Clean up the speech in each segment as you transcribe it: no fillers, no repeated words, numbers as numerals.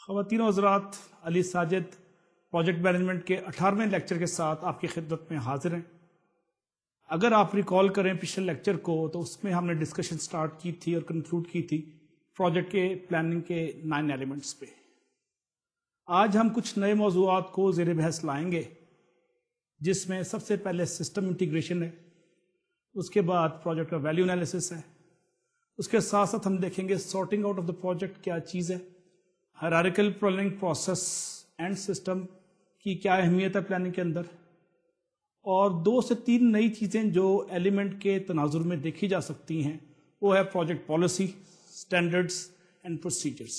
خواتین و حضرات، علی ساجد پروجیکٹ مینجمنٹ کے 18ویں لیکچر کے ساتھ آپ کی خدمت میں حاضر ہیں۔ اگر آپ ریکال کریں پچھلے لیکچر کو تو اس میں ہم نے ڈسکشن سٹارٹ کی تھی اور کنکلوڈ کی تھی پروجیکٹ کے پلاننگ کے 9 ایلیمنٹس پہ۔ آج ہم کچھ نئے موضوعات کو زیر بحث لائیں گے، جس میں سب سے پہلے سسٹم انٹیگریشن ہے، اس کے بعد پروجیکٹ کا ویلیو انالیسس ہے، اس کے ساتھ ساتھ ہم دیکھیں گے sorting out of the project کیا چیز ہے، hierarchical planning process and system کی کیا اہمیت ہے پلاننگ کے اندر، اور 2 سے 3 نئی چیزیں جو ایلیمنٹ کے تناظر میں دیکھی جا سکتی ہیں، وہ ہے project policy, standards and procedures.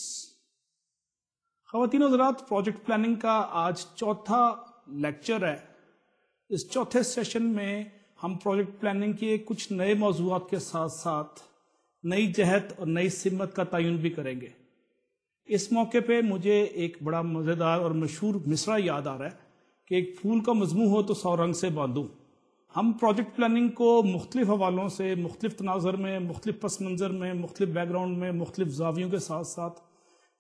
خواتین و حضرات، پروجیکٹ پلاننگ کا آج چوتھا لیکچر ہے۔ اس چوتھے سیشن میں ہم پروجیکٹ پلاننگ کے کچھ نئے موضوعات کے ساتھ ساتھ نئی جہت اور نئی سمت کا تعین بھی کریں گے۔ اس موقع پہ مجھے ایک بڑا مزیدار اور مشہور مصرع یاد آ رہا ہے کہ ایک پھول کا مضمون ہو تو 100 رنگ سے باندھوں۔ ہم پروجیکٹ پلاننگ کو مختلف حوالوں سے، مختلف تناظر میں، مختلف پس منظر میں، مختلف بیک گراؤنڈ میں، مختلف زاویوں کے ساتھ ساتھ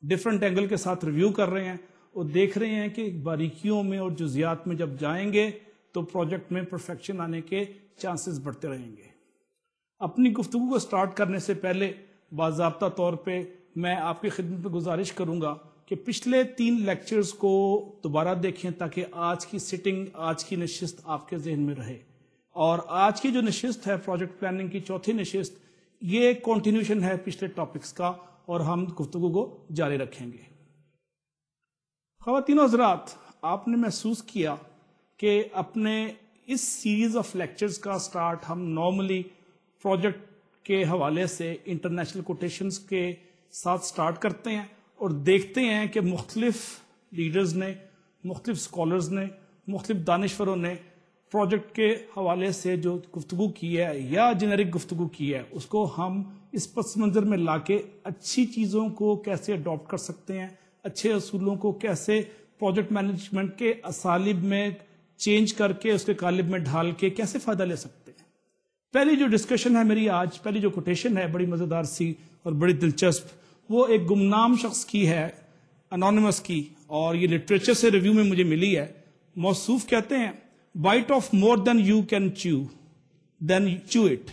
ڈیفرنٹ اینگل کے ساتھ ریویو کر رہے ہیں اور دیکھ رہے ہیں کہ باریکیوں میں اور جزیات میں جب جائیں گے تو پروجیکٹ میں پرفیکشن آنے کے چانسز بڑھتے رہیں گے۔ اپنی گفتگو کو سٹارٹ کرنے سے پہلے باضابطہ طور پہ میں آپ کی خدمت میں گزارش کروں گا کہ پچھلے 3 لیکچرز کو دوبارہ دیکھیں تاکہ آج کی سٹنگ، آج کی نشست آپ کے ذہن میں رہے۔ اور آج کی جو نشست ہے پروجیکٹ پلاننگ کی چوتھی نشست، یہ کنٹینیوشن ہے پچھلے ٹاپکس کا اور ہم گفتگو کو جاری رکھیں گے۔ خواتین و حضرات، آپ نے محسوس کیا کہ اپنے اس سیریز آف لیکچرز کا سٹارٹ ہم نارملی پروجیکٹ کے حوالے سے انٹرنیشنل کوٹیشنز کے ساتھ سٹارٹ کرتے ہیں اور دیکھتے ہیں کہ مختلف لیڈرز نے، مختلف اسکالرز نے، مختلف دانشوروں نے پروجیکٹ کے حوالے سے جو گفتگو کی ہے یا جنرک گفتگو کی ہے، اس کو ہم اس پس منظر میں لا کے اچھی چیزوں کو کیسے اڈاپٹ کر سکتے ہیں، اچھے اصولوں کو کیسے پروجیکٹ مینجمنٹ کے اسالیب میں چینج کر کے اس کے قالب میں ڈھال کے کیسے فائدہ لے سکتے ہیں۔ پہلی جو ڈسکشن ہے میری آج، پہلی جو کوٹیشن ہے بڑی مزیدار سی اور بڑی دلچسپ، وہ ایک گمنام شخص کی ہے، انونیمس کی، اور یہ لٹریچر سے ریویو میں مجھے ملی ہے۔ موصوف کہتے ہیں، bite off more than you can chew then chew it,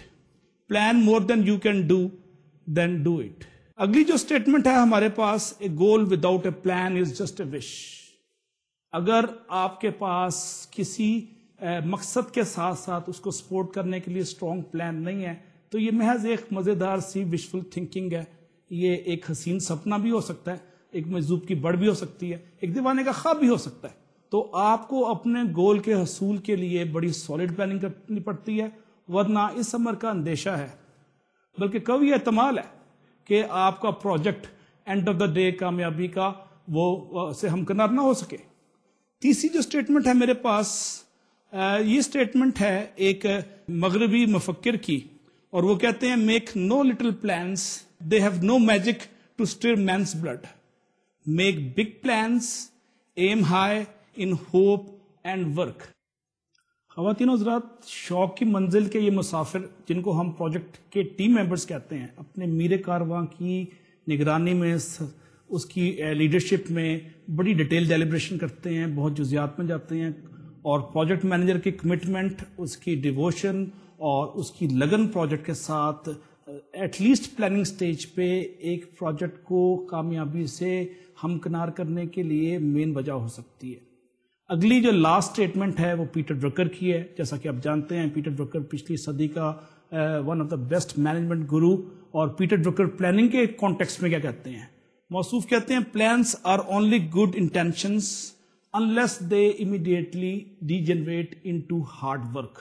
plan more than you can do then do it. اگلی جو اسٹیٹمنٹ ہے ہمارے پاس، a goal without a plan is just a wish. اگر آپ کے پاس کسی مقصد کے ساتھ ساتھ اس کو سپورٹ کرنے کے لیے اسٹرانگ پلان نہیں ہے تو یہ محض ایک مزیدار سی وشفل تھنکنگ ہے۔ یہ ایک حسین سپنا بھی ہو سکتا ہے، ایک مجذوب کی بڑھ بھی ہو سکتی ہے، ایک دیوانے کا خواب بھی ہو سکتا ہے۔ تو آپ کو اپنے گول کے حصول کے لیے بڑی سالڈ پلاننگ کرنی پڑتی ہے، ورنہ اس امر کا اندیشہ ہے، بلکہ کبھی احتمال ہے کہ آپ کا project and of the day کامیابی کا وہ سے ہمکنار نہ ہو سکے۔ تیسری جو اسٹیٹمنٹ ہے میرے پاس، یہ اسٹیٹمنٹ ہے ایک مغربی مفکر کی، اور وہ کہتے ہیں، make no little plans, they have no magic to stir men's blood, make big plans, aim high in hope and work. خواتین و حضرات، شوق کی منزل کے یہ مسافر جن کو ہم پروجیکٹ کے ٹیم ممبرز کہتے ہیں، اپنے میر کارواں کی نگرانی میں، اس کی لیڈرشپ میں بڑی ڈیٹیل ڈیلیبریشن کرتے ہیں، بہت جزیات میں جاتے ہیں، اور پروجیکٹ مینیجر کی کمٹمنٹ، اس کی ڈیووشن اور اس کی لگن پروجیکٹ کے ساتھ ایٹ لیسٹ پلاننگ سٹیج پہ ایک پروجیکٹ کو کامیابی سے ہمکنار کرنے کے لیے مین وجہ ہو سکتی ہے۔ اگلی جو لاسٹ اسٹیٹمنٹ ہے وہ پیٹر ڈرکر کی ہے۔ جیسا کہ آپ جانتے ہیں، پیٹر ڈرکر پچھلی صدی کا one of the best management guru, اور پیٹر ڈرکر پلاننگ کے کانٹیکسٹ میں کیا کہتے ہیں؟ موصوف کہتے ہیں، plans are only good intentions unless they immediately degenerate into hard work۔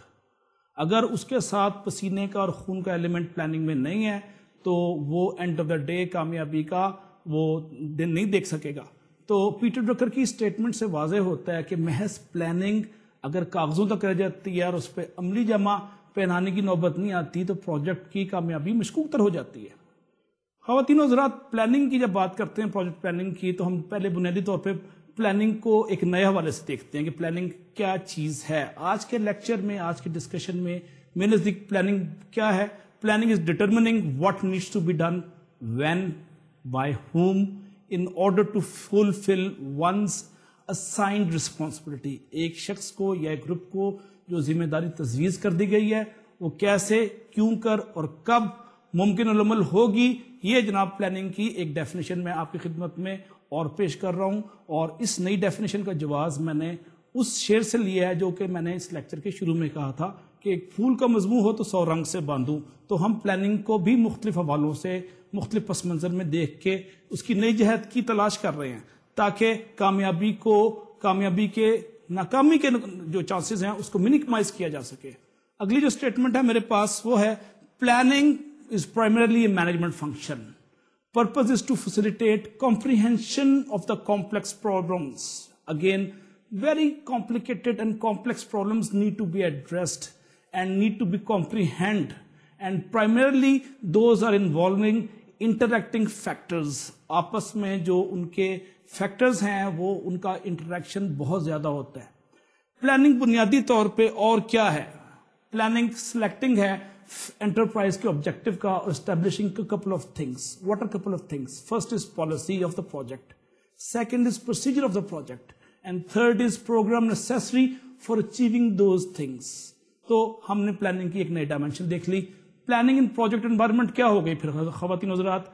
اگر اس کے ساتھ پسینے کا اور خون کا ایلیمنٹ پلاننگ میں نہیں ہے تو وہ اینڈ آف دا ڈے کامیابی کا وہ دن نہیں دیکھ سکے گا۔ تو پیٹر ڈرکر کی اسٹیٹمنٹ سے واضح ہوتا ہے کہ محض پلاننگ اگر کاغذوں تک رہ جاتی ہے اور اس پہ عملی جمع پہنانے کی نوبت نہیں آتی تو پروجیکٹ کی کامیابی مشکوک تر ہو جاتی ہے۔ خواتین و حضرات، پلاننگ کی جب بات کرتے ہیں، پروجیکٹ پلاننگ کی، تو ہم پہلے بنیادی طور پہ پلاننگ کو ایک نئے حوالے سے دیکھتے ہیں کہ پلاننگ کیا چیز ہے۔ آج کے لیکچر میں، آج کے ڈسکشن میں میرے نزدیک پلاننگ کیا ہے؟ Planning is determining what needs to be done, when, by whom, in order to fulfill one's assigned responsibility. ایک شخص کو یا ایک گروپ کو جو ذمہ داری تجویز کر دی گئی ہے وہ کیسے، کیوں کر اور کب ممکن العمل ہوگی، یہ جناب پلاننگ کی ایک ڈیفینیشن میں آپ کی خدمت میں اور پیش کر رہا ہوں. اور اس نئی ڈیفینیشن کا جواز میں نے اس شعر سے لیا ہے جو کہ میں نے اس لیکچر کے شروع میں کہا تھا کہ ایک پھول کا مضمون ہو تو 100 رنگ سے باندھوں. تو ہم پلاننگ کو بھی مختلف حوالوں سے مختلف پس منظر میں دیکھ کے اس کی نئی جہت کی تلاش کر رہے ہیں تاکہ کامیابی کے ناکامی کے جو چانسز ہیں اس کو منیمائز کیا جا سکے. اگلی جو سٹیٹمنٹ ہے میرے پاس وہ ہے planning is primarily a management function. Purpose is to facilitate comprehension of the complex problems. Again, very complicated and complex problems need to be addressed and need to be comprehended. And primarily those are involving interacting factors. آپس میں جو ان کے factors ہیں وہ ان کا interaction بہت زیادہ ہوتا ہے. پلاننگ بنیادی طور پہ اور کیا ہے؟ پلاننگ سلیکٹنگ ہے enterprise کے objective کا اور establishing a couple of things. What are a couple of things? First is policy of the project. Second is procedure of the project. And third is program necessary for achieving those things. تو ہم نے planning کی ایک نئی dimension دیکھ لی. Planning ان project environment کیا ہو گئی پھر خواتین حضرات؟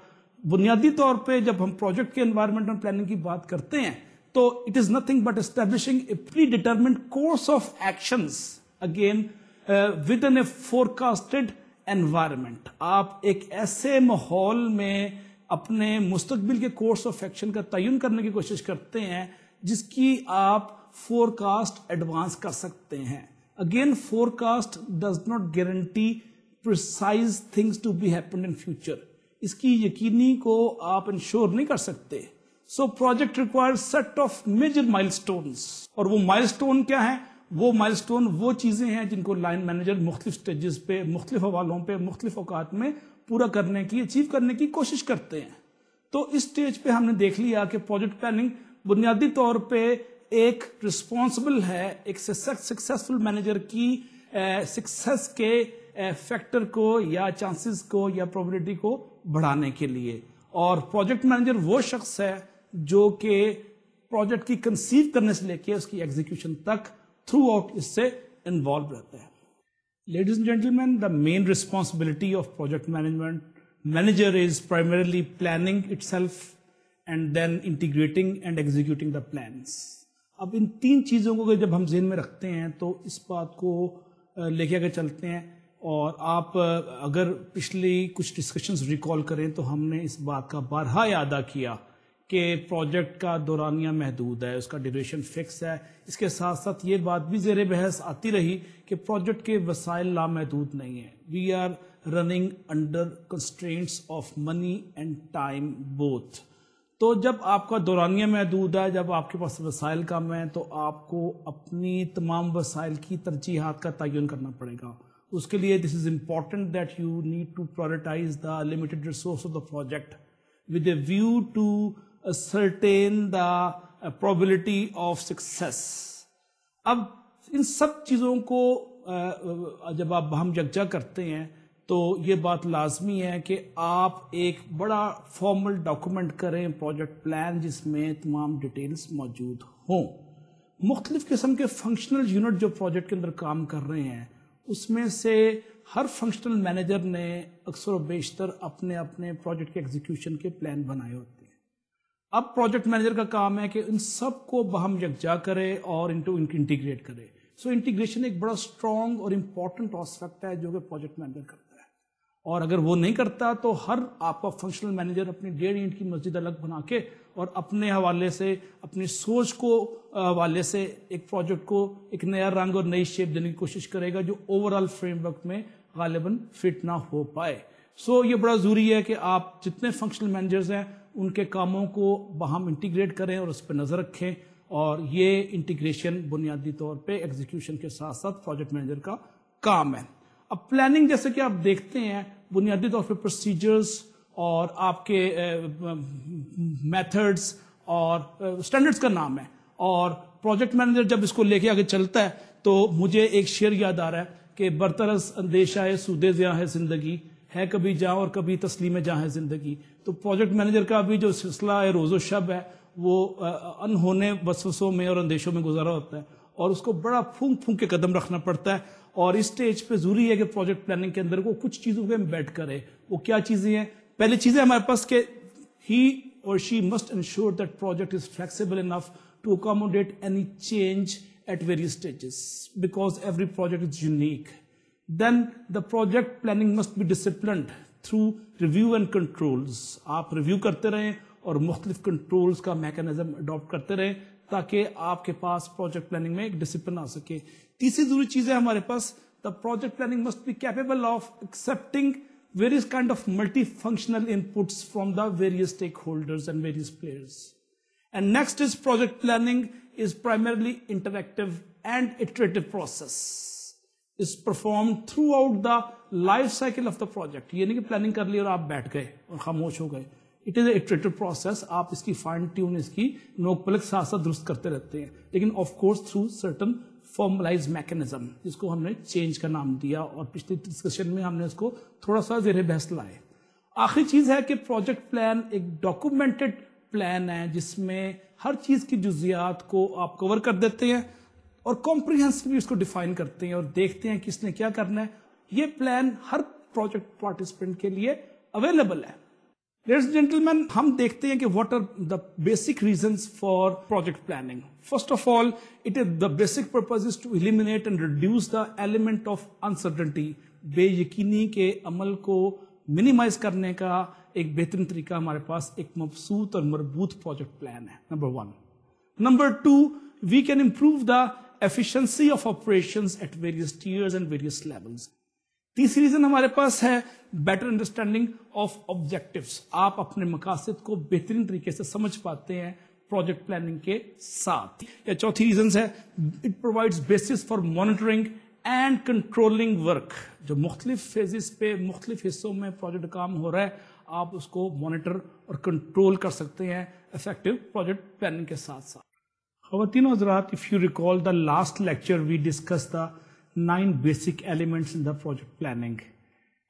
بنیادی طور پہ جب ہم پروجیکٹ کے انوائرمنٹ میں پلاننگ کی بات کرتے ہیں تو it is nothing but establishing a predetermined course of actions again within a forecasted environment. آپ ایک ایسے ماحول میں اپنے مستقبل کے کورس آف ایکشن کا تعین کرنے کی کوشش کرتے ہیں جس کی آپ فورکاسٹ ایڈوانس کر سکتے ہیں. Again forecast does not guarantee precise things to be happen in future. اس کی یقینی کو آپ انشور نہیں کر سکتے. So project requires set of major milestones. اور وہ milestone کیا ہیں؟ وہ milestone وہ چیزیں ہیں جن کو لائن مینیجر مختلف سٹیجز پہ، مختلف حوالوں پہ، مختلف اوقات میں پورا کرنے کی، اچیو کرنے کی کوشش کرتے ہیں. تو اس سٹیج پہ ہم نے دیکھ لیا کہ پروجیکٹ پلاننگ بنیادی طور پہ ایک رسپانسبل ہے ایک سکسیسفل مینیجر کی سکسیس کے فیکٹر کو یا چانسز کو یا پروبیبلٹی کو بڑھانے کے لیے. اور پروجیکٹ مینیجر وہ شخص ہے جو کہ پروجیکٹ کی کنسیو کرنے سے لے کے اس کی ایگزیکیوشن تک تھرو آؤٹ اس سے انوالو رہتا ہے. Ladies and gentlemen, the main responsibility of project manager is primarily planning itself and then integrating and executing the plans. اب ان تین چیزوں کو جب ہم ذہن میں رکھتے ہیں تو اس بات کو لے کے آگے چلتے ہیں. اور آپ اگر پچھلی کچھ ڈسکشنز ریکال کریں تو ہم نے اس بات کا بارہا اعادہ کیا کہ پروجیکٹ کا دورانیہ محدود ہے، اس کا ڈیوریشن فکس ہے. اس کے ساتھ ساتھ یہ بات بھی زیر بحث آتی رہی کہ پروجیکٹ کے وسائل لامحدود نہیں ہیں. We are running under constraints of money and time both. تو جب آپ کا دورانیہ محدود ہے، جب آپ کے پاس وسائل کم ہیں تو آپ کو اپنی تمام وسائل کی ترجیحات کا تعین کرنا پڑے گا. اس کے لیے this is important that you need to prioritize the limited resource of the project with a view to ascertain the probability of success. اب ان سب چیزوں کو جب آپ ہم یکجا کرتے ہیں تو یہ بات لازمی ہے کہ آپ ایک بڑا فارمل ڈاکومنٹ کریں، پروجیکٹ پلان، جس میں تمام ڈیٹیلز موجود ہوں. مختلف قسم کے فنکشنل یونٹ جو پروجیکٹ کے اندر کام کر رہے ہیں اس میں سے ہر فنکشنل مینیجر نے اکثر و بیشتر اپنے اپنے پروجیکٹ کے ایگزیکیوشن کے پلان بنائے ہوتے ہیں. اب پروجیکٹ مینیجر کا کام ہے کہ ان سب کو باہم یکجا کرے اور انٹیگریٹ کرے. سو انٹیگریشن ایک بڑا اسٹرانگ اور امپورٹنٹ آسپیکٹ ہے جو کہ پروجیکٹ مینیجر کرتا ہے. اور اگر وہ نہیں کرتا تو ہر آپ کا فنکشنل مینیجر اپنی 1.5 اینٹ کی مسجد الگ بنا کے اور اپنے حوالے سے، اپنی سوچ کو حوالے سے ایک پروجیکٹ کو ایک نیا رنگ اور نئی شیپ دینے کی کوشش کرے گا جو اوور آل فریم ورک میں غالباً فٹ نہ ہو پائے. سو یہ بڑا ضروری ہے کہ آپ جتنے فنکشنل مینیجرز ہیں ان کے کاموں کو باہم انٹیگریٹ کریں اور اس پہ نظر رکھیں. اور یہ انٹیگریشن بنیادی طور پہ ایگزیکیوشن کے ساتھ ساتھ پروجیکٹ مینیجر کا کام ہے. اب پلاننگ جیسے کہ آپ دیکھتے ہیں بنیادی طور پہ پروسیجرز اور آپ کے میتھڈز اور اسٹینڈرڈز کا نام ہے. اور پروجیکٹ مینیجر جب اس کو لے کے آگے چلتا ہے تو مجھے ایک شعر یاد آ رہا ہے کہ برطرز اندیشہ ہے سودے زیاں ہے زندگی، ہے کبھی جہاں اور کبھی تسلیم جہاں ہے زندگی. تو پروجیکٹ مینیجر کا بھی جو سلسلہ ہے روز و شب ہے وہ انہونے وسوسوں میں اور اندیشوں میں گزارا ہوتا ہے, اور اس کو بڑا پھونک پھونک کے قدم رکھنا پڑتا ہے. اور اس سٹیج پہ ضروری ہے کہ پروجیکٹ پلاننگ کے اندر وہ کچھ چیزوں کو امبیڈ کرے. وہ کیا چیزیں ہیں؟ پہلی چیزیں ہمارے پاس کہ he or she must ensure that project is flexible enough to accommodate any change at various stages, because every project is unique. Then the project planning must be disciplined through review and controls. آپ review کرتے رہیں اور مختلف controls کا mechanism adapt کرتے رہیں تاکہ آپ کے پاس پروجیکٹ پلاننگ میں ایک ڈسپلن آ سکے. تیسری ضروری چیز ہے ہمارے پاس, the project planning must be capable of accepting various kind of multifunctional inputs from the various stakeholders and various players. And next is project planning is primarily interactive and iterative process. Is performed throughout the life cycle of the project. یہ نہیں کہ planning کر لی اور آپ بیٹھ گئے اور خاموش ہو گئے. It is an iterative process. آپ اس کی فائن ٹیون, اس کی نوک پلک ساتھ ساتھ درست کرتے رہتے ہیں, لیکن of course through certain formalise mechanism, جس کو ہم نے چینج کا نام دیا, اور پچھلی ڈسکشن میں ہم نے اس کو تھوڑا سا زیر بحث لائے. آخری چیز ہے کہ پروجیکٹ پلان ایک ڈاکومنٹڈ پلان ہے جس میں ہر چیز کی جزیات کو آپ کور کر دیتے ہیں اور کمپریہنسولی اس کو ڈیفائن کرتے ہیں اور دیکھتے ہیں کہ اس نے کیا کرنا ہے. یہ پلان ہر پروجیکٹ پارٹیسپینٹ کے لیے اویلیبل ہے. Ladies and gentlemen, ہم دیکھتے ہیں کہ what are the basic reasons for project planning. First of all, the basic purpose is to eliminate and reduce the element of uncertainty. بے یقینی کے عمل کو منیمائز کرنے کا ایک بہترین طریقہ ہمارے پاس ایک مبسوط اور مربوط پروجیکٹ پلان ہے. Number 1. Number 2, we can improve the efficiency of operations at various tiers and various levels. تیسری ریزن ہمارے پاس ہے بیٹر انڈرسٹینڈنگ آف آبجیکٹیوز. آپ اپنے مقاصد کو بہترین طریقے سے سمجھ پاتے ہیں پروجیکٹ پلاننگ کے ساتھ. یا چوتھی ریزن ہے it provides basis for monitoring and controlling work. جو مختلف فیزز پہ مختلف حصوں میں پروجیکٹ کام ہو رہا ہے, آپ اس کو مانیٹر اور کنٹرول کر سکتے ہیں افیکٹو پروجیکٹ پلاننگ کے ساتھ ساتھ. خواتین و حضرات, if you recall the last lecture we discussed the 9 basic elements in the project planning,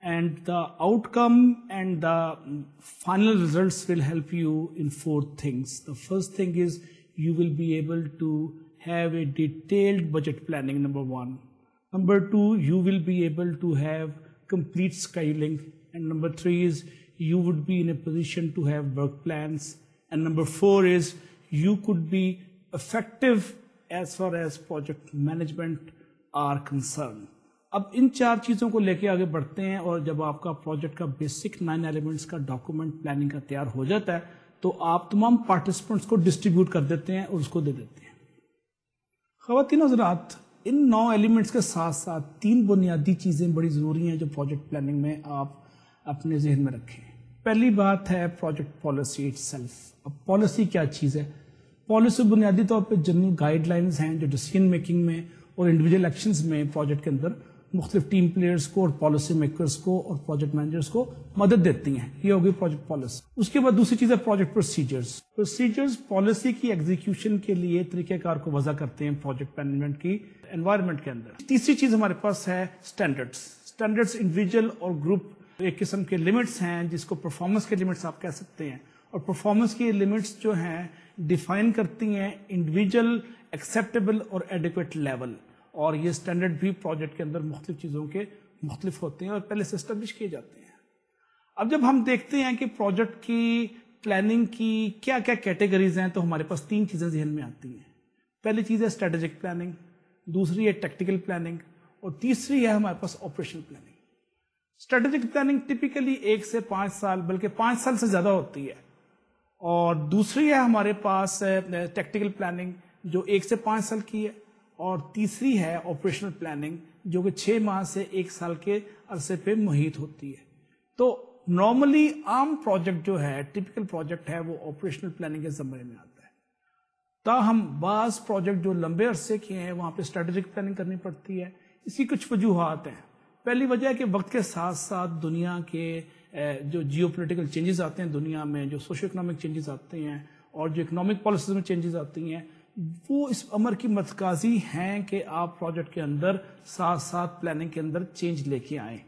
and the outcome and the final results will help you in 4 things. The first thing is you will be able to have a detailed budget planning, number 1. Number 2, you will be able to have complete scheduling, and number 3 is you would be in a position to have work plans, and number 4 is you could be effective as far as project management are concerned. اب ان 4 چیزوں کو لے کے آگے بڑھتے ہیں, اور جب آپ کا پروجیکٹ کا بیسک 9 ایلیمنٹس کا ڈاکومنٹ پلاننگ کا تیار ہو جاتا ہے تو آپ تمام پارٹیسپینٹس کو ڈسٹریبیوٹ کر دیتے ہیں اور اس کو دے دیتے ہیں. خواتین حضرات, ان 9 ایلیمنٹس کے ساتھ ساتھ 3 بنیادی چیزیں بڑی ضروری ہیں جو پروجیکٹ پلاننگ میں آپ اپنے ذہن میں رکھیں. پہلی بات ہے پروجیکٹ پالیسی اٹ سیلف. اب پالیسی کیا چیز ہے؟ پالیسی بنیادی طور پہ جنرل گائیڈ لائنز ہیں جو ڈیسیژن میکنگ میں اور انڈیویجول ایکشنز میں پروجیکٹ کے اندر مختلف ٹیم پلیئرز کو اور پالیسی میکرز کو اور پروجیکٹ مینیجرز کو مدد دیتی ہیں. یہ ہوگی پروجیکٹ پالیسی. اس کے بعد دوسری چیز ہے پروجیکٹ پروسیجرز. پروسیجرز پالیسی کی ایگزیکیوشن کے لیے طریقہ کار کو وضع کرتے ہیں پروجیکٹ مینجمنٹ کی انوائرمنٹ کے اندر. تیسری چیز ہمارے پاس ہے اسٹینڈرڈس. اسٹینڈرڈس انڈیویجول اور گروپ ایک قسم کے لمٹس ہیں جس کو پرفارمنس کے لمٹس آپ کہہ سکتے ہیں, اور پرفارمنس کی لمٹس جو ہیں ڈیفائن کرتی ہیں انڈیویجول ایکسیپٹیبل اور ایڈیکویٹ لیول, اور یہ اسٹینڈرڈ بھی پروجیکٹ کے اندر مختلف چیزوں کے مختلف ہوتے ہیں اور پہلے سے اسٹیبلش کیے جاتے ہیں. اب جب ہم دیکھتے ہیں کہ پروجیکٹ کی پلاننگ کی کیا کیا کیٹیگریز ہیں تو ہمارے پاس 3 چیزیں ذہن میں آتی ہیں. پہلی چیز ہے اسٹریٹجک پلاننگ, دوسری ہے ٹیکٹیکل پلاننگ, اور تیسری ہے ہمارے پاس operational planning. Strategic planning typically 1 سے 5 سال بلکہ 5 سال سے زیادہ ہوتی ہے, اور دوسری ہے ہمارے پاس ٹیکٹیکل پلاننگ جو 1 سے 5 سال کی ہے, اور تیسری ہے آپریشنل پلاننگ جو کہ 6 ماہ سے 1 سال کے عرصے پہ محیط ہوتی ہے. تو نارملی عام پروجیکٹ جو ہے ٹپیکل پروجیکٹ ہے وہ آپریشنل پلاننگ کے زمرے میں آتا ہے. تاہم بعض پروجیکٹ جو لمبے عرصے کے ہیں وہاں پہ اسٹریٹجک پلاننگ کرنی پڑتی ہے. اس کی کچھ وجوہات ہیں. پہلی وجہ ہے کہ وقت کے ساتھ ساتھ دنیا کے جو جیو پولیٹیکل چینجز آتے ہیں دنیا میں, جو سوشو اکنامک چینجز آتے ہیں اور جو اکنامک پالیسیز میں چینجز آتی ہیں, وہ اس امر کی متقاضی ہیں کہ آپ پروجیکٹ کے اندر ساتھ ساتھ پلاننگ کے اندر چینج لے کے آئیں.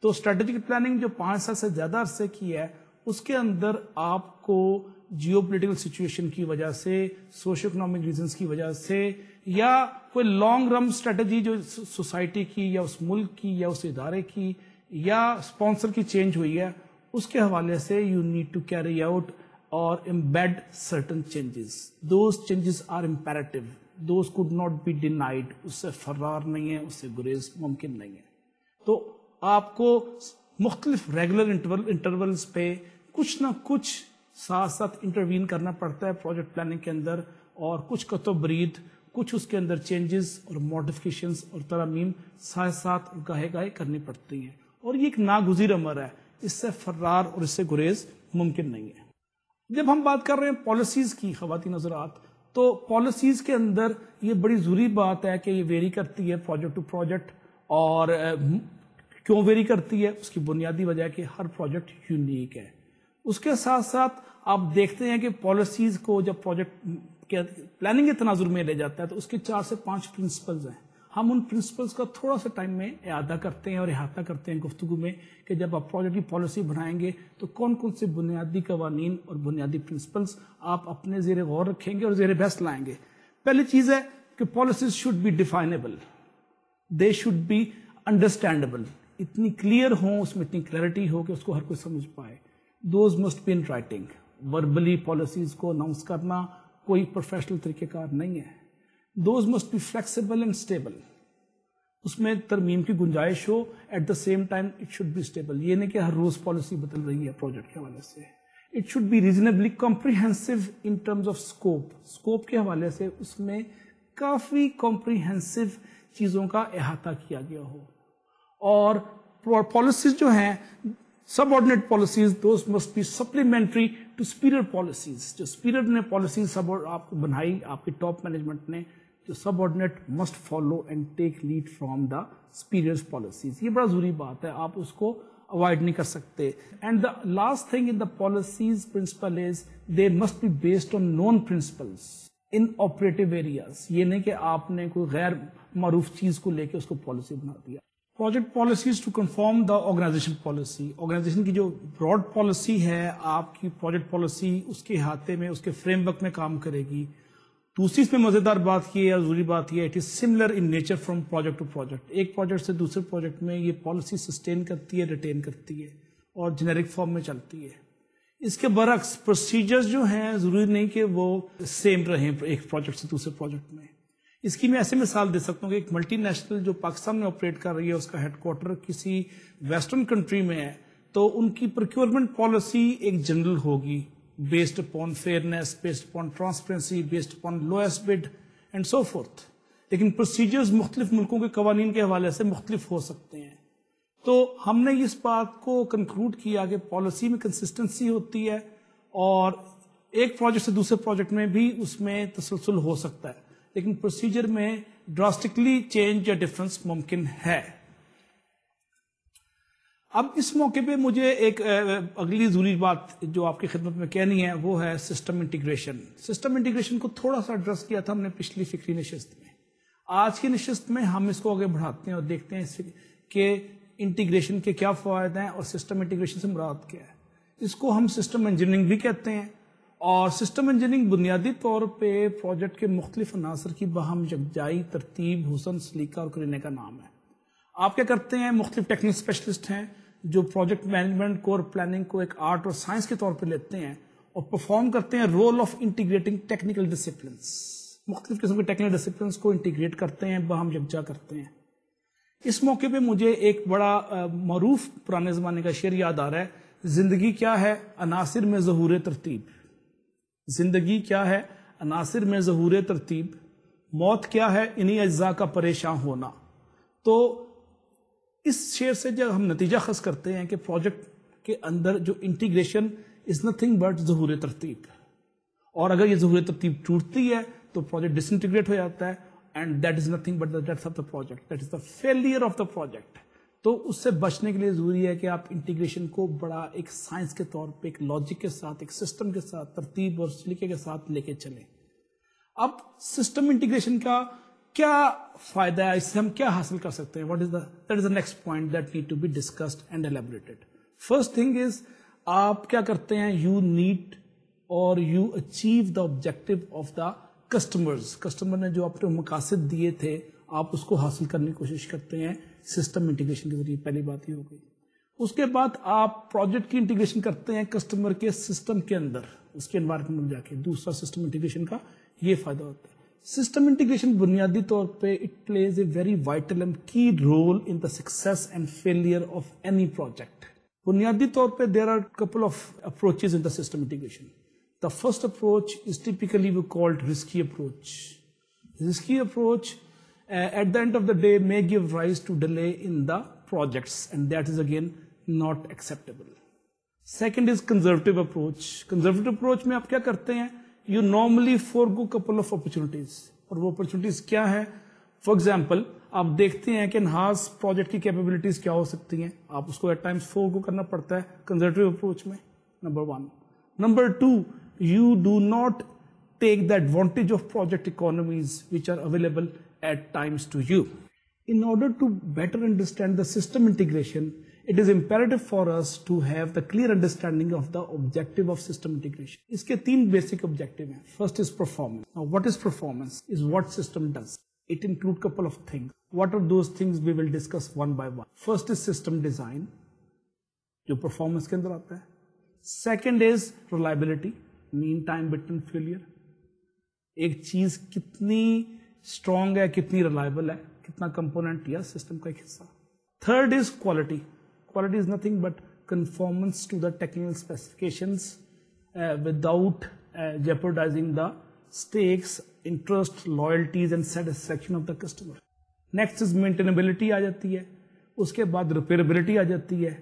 تو اسٹریٹجک پلاننگ جو 5 سال سے زیادہ عرصے کی ہے اس کے اندر آپ کو جیو پولیٹیکل سچویشن کی وجہ سے، سوشو اکنامک ریزنس کی وجہ سے، یا کوئی لانگ رن اسٹریٹجی جو سوسائٹی کی یا اس ملک کی یا اس ادارے کی یا اسپانسر کی چینج ہوئی ہے، اس کے حوالے سے you need to carry out اور embed certain changes. Those changes are imperative, those could not be denied. اس سے فرار نہیں ہے، اس سے گریز ممکن نہیں ہے. تو آپ کو مختلف ریگولر انٹرولز پہ کچھ نہ کچھ ساتھ ساتھ انٹروین کرنا پڑتا ہے پروجیکٹ پلاننگ کے اندر، اور کچھ قطع برید، کچھ اس کے اندر چینجز اور ماڈیفکیشنز اور ترامیم ساتھ ساتھ گاہے گاہے کرنی پڑتی ہیں. اور یہ ایک ناگزیر امر ہے، اس سے فرار اور اس سے گریز ممکن نہیں ہے. جب ہم بات کر رہے ہیں پالیسیز کی خواتین حضرات، تو پالیسیز کے اندر یہ بڑی ضروری بات ہے کہ یہ ویری کرتی ہے پروجیکٹ ٹو پروجیکٹ. اور کیوں ویری کرتی ہے؟ اس کی بنیادی وجہ ہے کہ ہر پروجیکٹ یونیک ہے. اس کے ساتھ ساتھ آپ دیکھتے ہیں کہ پالیسیز کو جب پروجیکٹ پلاننگ کے تناظر میں لے جاتا ہے تو اس کے 4 سے 5 پرنسپلز ہیں. ہم ان پرنسپلز کا تھوڑا سا ٹائم میں اعادہ کرتے ہیں اور احاطہ کرتے ہیں گفتگو میں کہ جب آپ پروجیکٹ کی پالیسی بنائیں گے تو کون کون سے بنیادی قوانین اور بنیادی پرنسپلز آپ اپنے زیر غور رکھیں گے اور زیر بحث لائیں گے. پہلی چیز ہے کہ policies should be definable, they should be understandable. اتنی کلیئر ہوں، اس میں اتنی کلیئرٹی ہو کہ اس کو ہر کوئی سمجھ پائے. Those must be in writing. Verbally policies کو اناؤنس کرنا کوئی پروفیشنل طریقہ کار نہیں ہے. Those must be flexible and stable. اس میں ترمیم کی گنجائش ہو، at the same time it should be stable. یہ نہیں کہ ہر روز پالیسی بدل رہی ہے پروجیکٹ کے حوالے سے. It should be reasonably comprehensive in terms of scope. Scope کے حوالے سے اس میں کافی کمپریہنسو چیزوں کا احاطہ کیا گیا ہو. اور پالیسیز جو ہیں سب subordinate policies, those must be supplementary to superior policies. جو سپیریئر نے پالیسیز سب آپ کو بنائی، آپ کی ٹاپ مینجمنٹ نے، جو سب subordinate must follow and take lead from the superior policies. یہ بڑا ضروری بات ہے، آپ اس کو اوائڈ نہیں کر سکتے. And the last thing in the policies principle is they must be based on known principles in operative areas. یہ نہیں کہ آپ نے کوئی غیر معروف چیز کو لے کے اس کو پالیسی بنا دیا. Project policies to conform the organisation policy. Organisation کی جو براڈ پالیسی ہے، آپ کی پروجیکٹ پالیسی اس کے احاطے میں، اس کے فریم ورک میں کام کرے گی. دوسری اس میں مزیدار بات یہ ہے اور ضروری بات یہ ہے، it is similar in nature from project to project. ایک پروجیکٹ سے دوسرے پروجیکٹ میں یہ پالیسی سسٹین کرتی ہے، ریٹین کرتی ہے اور جنیرک فارم میں چلتی ہے. اس کے برعکس پروسیجرز جو ہیں ضروری نہیں کہ وہ سیم رہیں ایک پروجیکٹ سے دوسرے پروجیکٹ میں. اس کی میں ایسے مثال دے سکتا ہوں کہ ایک ملٹی نیشنل جو پاکستان میں آپریٹ کر رہی ہے، اس کا ہیڈ کوارٹر کسی ویسٹرن کنٹری میں ہے، تو ان کی پروکیورمنٹ پالیسی ایک جنرل ہوگی، based upon fairness, based upon transparency, based upon lowest bid and so forth. لیکن پروسیجرز مختلف ملکوں کے قوانین کے حوالے سے مختلف ہو سکتے ہیں. تو ہم نے اس بات کو کنکلوڈ کیا کہ پالیسی میں کنسسٹنسی ہوتی ہے اور ایک پروجیکٹ سے دوسرے پروجیکٹ میں بھی اس میں تسلسل ہو سکتا ہے، لیکن پروسیجر میں ڈراسٹکلی چینج یا ڈفرنس ممکن ہے. اب اس موقع پہ مجھے ایک اگلی ضروری بات جو آپ کی خدمت میں کہنی ہے وہ ہے سسٹم انٹیگریشن. سسٹم انٹیگریشن کو تھوڑا سا ایڈریس کیا تھا ہم نے پچھلی فکری نشست میں. آج کی نشست میں ہم اس کو آگے بڑھاتے ہیں اور دیکھتے ہیں کہ انٹیگریشن کے کیا فوائد ہیں اور سسٹم انٹیگریشن سے مراد کیا ہے. اس کو ہم سسٹم انجینئرنگ بھی کہتے ہیں. اور سسٹم انجینئرنگ بنیادی طور پہ پروجیکٹ کے مختلف عناصر کی باہم یکجائی، ترتیب، حسن، سلیقہ اور کرینے کا نام ہے. آپ کیا کرتے ہیں؟ مختلف ٹیکنیکل اسپیشلسٹ ہیں جو پروجیکٹ مینجمنٹ کو اور پلاننگ کو ایک آرٹ اور سائنس کے طور پہ لیتے ہیں اور پرفارم کرتے ہیں role of integrating technical disciplines. مختلف قسم کے ٹیکنیکل ڈسپلنس کو انٹیگریٹ کرتے ہیں، باہم یکجا کرتے ہیں. اس موقع پہ مجھے ایک بڑا معروف پرانے زمانے کا شعر یاد آ رہا ہے، زندگی کیا ہے عناصر میں ظہور ترتیب. زندگی کیا ہے عناصر میں ظہور ترتیب، موت کیا ہے انہی اجزاء کا پریشان ہونا. تو اس شعر سے جب ہم نتیجہ خاص کرتے ہیں کہ پروجیکٹ کے اندر جو انٹیگریشن از نتھنگ بٹ ظہور ترتیب، اور اگر یہ ظہور ترتیب ٹوٹتی ہے تو پروجیکٹ ڈس انٹیگریٹ ہو جاتا ہے، and that is nothing but the death of the project, that is the failure of the project. تو اس سے بچنے کے لیے ضروری ہے کہ آپ انٹیگریشن کو بڑا ایک سائنس کے طور پہ، ایک لاجک کے ساتھ، ایک سسٹم کے ساتھ، ترتیب اور سلیقے کے ساتھ لے کے چلیں. اب سسٹم انٹیگریشن کا کیا فائدہ ہے, اس سے ہم کیا حاصل کر سکتے ہیں, that is the next point that need to be discussed and elaborated. First thing is, آپ کیا کرتے ہیں, you need or you achieve the objective of the customers. Customer نے جو اپنے مقاصد دیے تھے آپ اس کو حاصل کرنے کی کوشش کرتے ہیں سسٹم انٹیگریشن کے ذریعے. پہلی بات یہ ہو گئی. اس کے بعد آپ پروجیکٹ کی انٹیگریشن کرتے ہیں کسٹمر کے سسٹم کے اندر, اس کے انوائرمنٹ میں جا کے. دوسرا سسٹم انٹیگریشن کا یہ فائدہ ہوتا ہے. سسٹم انٹیگریشن بنیادی طور پہ it plays a very vital and key role in the success and failure of any project. بنیادی طور پہ there are couple of approaches in the system integration. The first approach is typically we called risky approach. Risky approach at the end of the day may give rise to delay in the projects, and that is again not acceptable. Second is conservative approach. Conservative approach میں آپ کیا کرتے ہیں, you normally forego couple of opportunities. اور وہ opportunities کیا ہے؟ For example, آپ دیکھتے ہیں کہ enhance project کی capabilities کیا ہو سکتی ہیں, آپ اس کو at times forego کرنا پڑتا ہے conservative approach میں. Number one. Number two, you do not take the advantage of project economies which are available at times to you. In order to better understand the system integration, it is imperative for us to have the clear understanding of the objective of system integration. اس کے تین basic objective ہیں. First is performance. Now what is performance? Is what system does. It includes couple of things. What are those things we will discuss one by one. First is system design, جو performance کے اندر آتا ہے. Second is reliability. Mean time between failure, ایک چیز کتنی strong ہے, کتنی reliable ہے, کتنا کمپوننٹ یا سسٹم کا ایک حصہ. Third is quality. Quality is nothing but conformance to the technical specifications without jeopardizing the stakes, interest, loyalties and satisfaction of the customer. Next is maintainability آ جاتی ہے, اس کے بعد ریپیربلٹی آ جاتی ہے.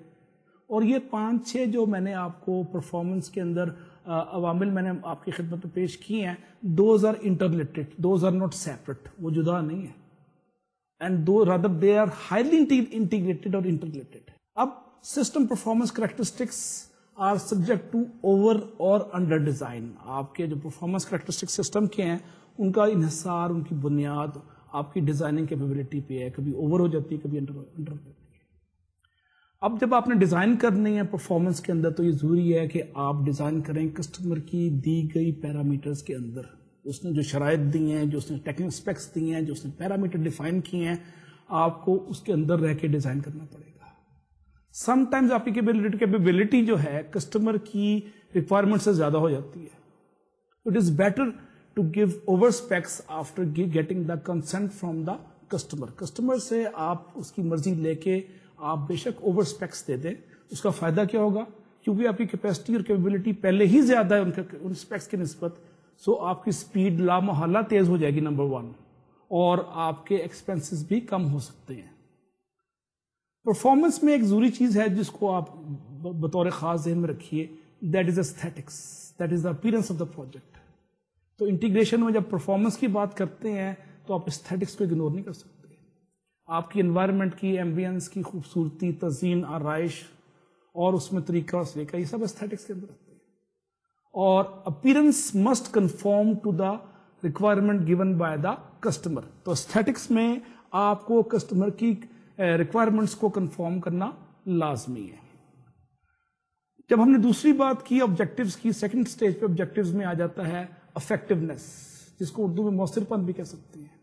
اور یہ 5-6 جو میں نے آپ کو پرفارمنس کے اندر عوامل میں نے آپ کی خدمت میں پیش کی ہیں, those are interrelated, those are not separate, وہ جدا نہیں ہے, and though rather they are highly integrated اور انٹرلیٹڈ. اب system performance characteristics are subject to over اور انڈر ڈیزائن. آپ کے جو پرفارمنس کریکٹرسٹک سسٹم کے ہیں ان کا انحصار, ان کی بنیاد آپ کی ڈیزائننگ کیپیبلٹی پہ ہے. کبھی اوور ہو جاتی ہے, کبھی انڈر ہوتی ہے. اب جب آپ نے ڈیزائن کرنی ہے پرفارمنس کے اندر تو یہ ضروری ہے کہ آپ ڈیزائن کریں کسٹمر کی دی گئی پیرامیٹرز کے اندر. اس نے جو شرائط دی ہیں, جو اس نے ٹیکنیکل اسپیکس دی ہیں, جو اس نے پیرامیٹر ڈیفائن کیے ہیں, آپ کو اس کے اندر رہ کے ڈیزائن کرنا پڑے گا. سم ٹائمز آپ کی کیپیبلٹی جو ہے کسٹمر کی ریکوائرمنٹ سے زیادہ ہو جاتی ہے. It is better to give over specs after getting the consent from the customer. Customer سے آپ اس کی مرضی لے کے آپ بے شک اوور اسپیکس دے دیں. اس کا فائدہ کیا ہوگا, کیونکہ آپ کی کیپیسٹی اور کیپیبلٹی پہلے ہی زیادہ ہے ان اسپیکس کی نسبت, سو آپ کی سپیڈ لامحالہ تیز ہو جائے گی نمبر 1, اور آپ کے ایکسپینسز بھی کم ہو سکتے ہیں. پرفارمنس میں ایک ضروری چیز ہے جس کو آپ بطور خاص ذہن میں رکھیے, that is aesthetics, that is the appearance of the project. تو انٹیگریشن میں جب پرفارمنس کی بات کرتے ہیں تو آپ ایستھیٹکس کو اگنور نہیں کر سکتے. آپ کی انوائرمنٹ کی, ایمبینس کی خوبصورتی, تزئین, آرائش اور اس میں طریقہ اور سلیقہ, یہ سب ایستھیٹکس کے اندر رہتے ہیں. اور appearance must conform to the requirement given by the customer. تو ایستھیٹکس میں آپ کو کسٹمر کی ریکوائرمنٹس کو کنفارم کرنا لازمی ہے. جب ہم نے دوسری بات کی آبجیکٹیوز کی, سیکنڈ سٹیج پہ آبجیکٹیوز میں آ جاتا ہے افیکٹونیس, جس کو اردو میں مؤثر پن بھی کہہ سکتے ہیں.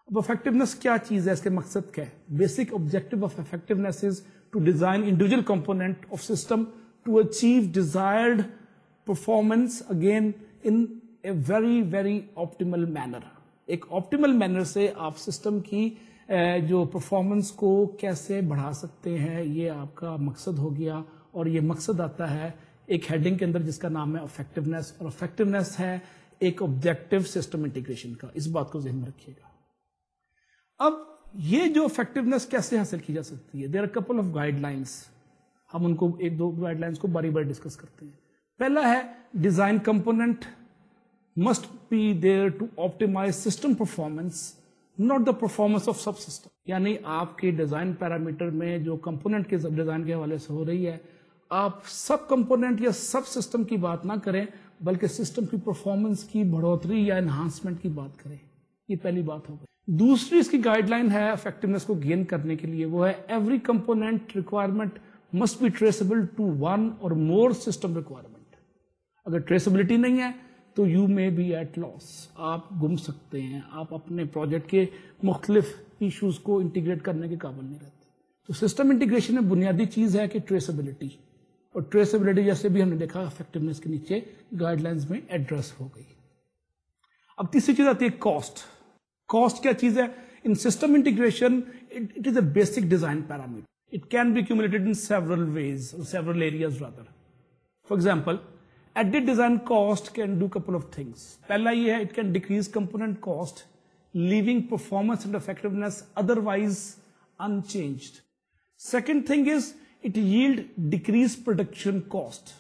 اب افیکٹونیس کیا چیز ہے, اس کے مقصد کیا ہے؟ Basic objective of effectiveness is to design individual component of system to achieve desired performance again in a very very optimal manner. ایک آپٹیمل مینر سے آپ سسٹم کی جو پرفارمنس کو کیسے بڑھا سکتے ہیں, یہ آپ کا مقصد ہو گیا. اور یہ مقصد آتا ہے ایک ہیڈنگ کے اندر جس کا نام ہے افیکٹونیس, اور افیکٹونیس ہے ایک آبجیکٹیو سسٹم انٹیگریشن کا. اس بات کو ذہن میں رکھیے گا. اب یہ جو افیکٹونیس کیسے حاصل کی جا سکتی ہے, there are couple of guidelines. ہم ان کو 1-2 گائیڈ لائنس کو باری باری ڈسکس کرتے ہیں. پہلا ہے design component must be there to optimise system performance, not the performance of subsystem. یعنی آپ کے ڈیزائن پیرامیٹر میں جو کمپوننٹ کے ڈیزائن کے حوالے سے ہو رہی ہے, آپ سب کمپوننٹ یا سب سسٹم کی بات نہ کریں بلکہ سسٹم کی پرفارمنس کی بڑھوتری یا انہانسمنٹ کی بات کریں. یہ پہلی بات ہو گئی. دوسری اس کی گائیڈ لائن ہے افیکٹونیس کو گین کرنے کے لیے، وہ ہے every component requirement must be traceable to one or more system requirement. اگر ٹریسبلٹی نہیں ہے تو you may be at loss, آپ گم سکتے ہیں، آپ اپنے پروجیکٹ کے مختلف ایشوز کو انٹیگریٹ کرنے کے قابل نہیں رہتے. تو سسٹم انٹیگریشن میں بنیادی چیز ہے کہ ٹریسبلٹی، اور ٹریسبلٹی جیسے بھی ہم نے دیکھا افیکٹونیس کے نیچے گائیڈ لائنز میں ایڈریس ہو گئی. اب تیسری چیز آتی ہے کاسٹ. کاسٹ کیا چیز ہے؟ In system integration it is a basic design parameter. It can be accumulated in several ways or several areas rather. For example, edit design cost can do couple of things. پہلا یہ ہے, it can decrease component cost, leaving performance and effectiveness otherwise unchanged. Second thing is it yield decrease production cost.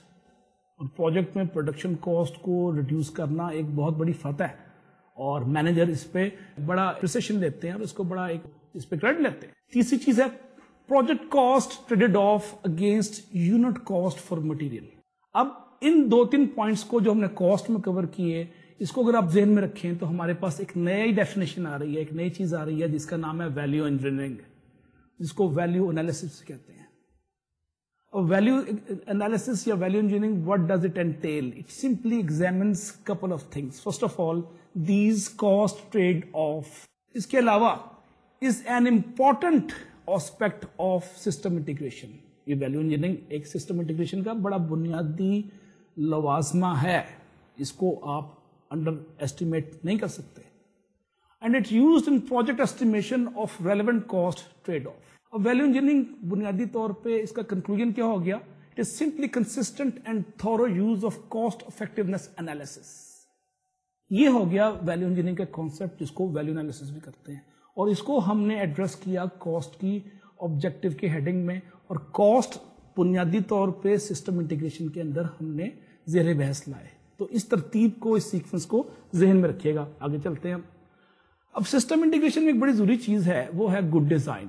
اور project میں production cost کو reduce کرنا ایک بہت بڑی فتح ہے, اور مینیجر اس پہ بڑا پریسیشن لیتے ہیں اور اس کو بڑا ایک اس پہ کریڈٹ لیتے ہیں. تیسری چیز ہے project cost traded of against unit cost for material. اب ان دو تین پوائنٹس کو جو ہم نے کاسٹ میں کور کیے, اس کو اگر آپ ذہن میں رکھیں تو ہمارے پاس ایک نئی ڈیفینیشن آ رہی ہے, ایک نئی چیز آ رہی ہے جس کا نام ہے ویلیو انجینئرنگ, جس کو ویلیو انالیسس کہتے ہیں. ویلیو انالیسس یا value engineering, what does it entail? It simply examines couple of things. First of all, these cost trade-off. اس کے علاوہ is an important aspect of system integration. یہ value engineering ایک system integration کا بڑا بنیادی لوازمہ ہے, اس کو آپ انڈر ایسٹیمیٹ نہیں کر سکتے. And it's used in project estimation of relevant cost trade-off. اب ویلیو انجینئرنگ بنیادی طور پہ اس کا کنکلوژن کیا ہو گیا؟ It is simply consistent and thorough use of cost effectiveness analysis. یہ ہو گیا ویلیو انجینئرنگ کا کانسیپٹ, جس کو ویلیو انالیسس بھی کرتے ہیں, اور اس کو ہم نے ایڈریس کیا کاسٹ کی آبجیکٹو کے ہیڈنگ میں, اور کاسٹ بنیادی طور پہ سسٹم انٹیگریشن کے اندر ہم نے زیر بحث لائے. تو اس ترتیب کو, اس سیکوینس کو ذہن میں رکھیے گا. آگے چلتے ہیں. اب سسٹم انٹیگریشن میں ایک بڑی ضروری چیز ہے, وہ ہے گڈ ڈیزائن.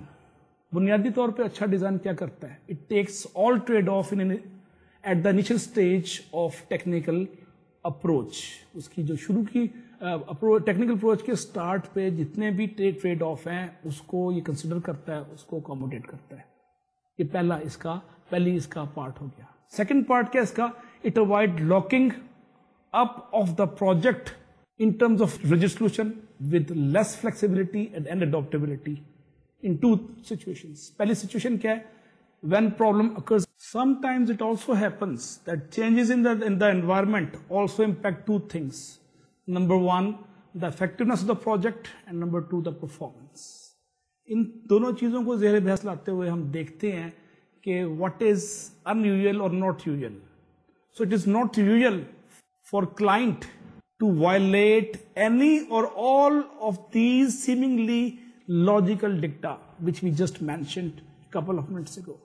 بنیادی طور پہ اچھا ڈیزائن کیا کرتا ہے؟ It takes all trade off at the initial stage of technical approach. اس کی جو شروع کی ٹیکنیکل اپروچ کے اسٹارٹ پہ جتنے بھی ٹریڈ آف ہیں اس کو یہ کنسیڈر کرتا ہے, اس کو اکوموڈیٹ کرتا ہے. یہ پہلی اس کا پارٹ ہو گیا. سیکنڈ پارٹ کیا اس کا؟ It avoid locking up of the project in terms of resolution with less flexibility and adaptability in two situations. پہلی سچویشن کیا ہے؟ when problem occurs, sometimes it also happens that changes in the environment also impact two things. Number one, the effectiveness of the project, and number two, the performance. ان دونوں چیزوں کو زیر بحث لاتے ہوئے ہم دیکھتے ہیں کہ what is unusual or not usual. So it is not usual for client to violate any or all of these seemingly logical dicta which we just mentioned a couple of minutes ago.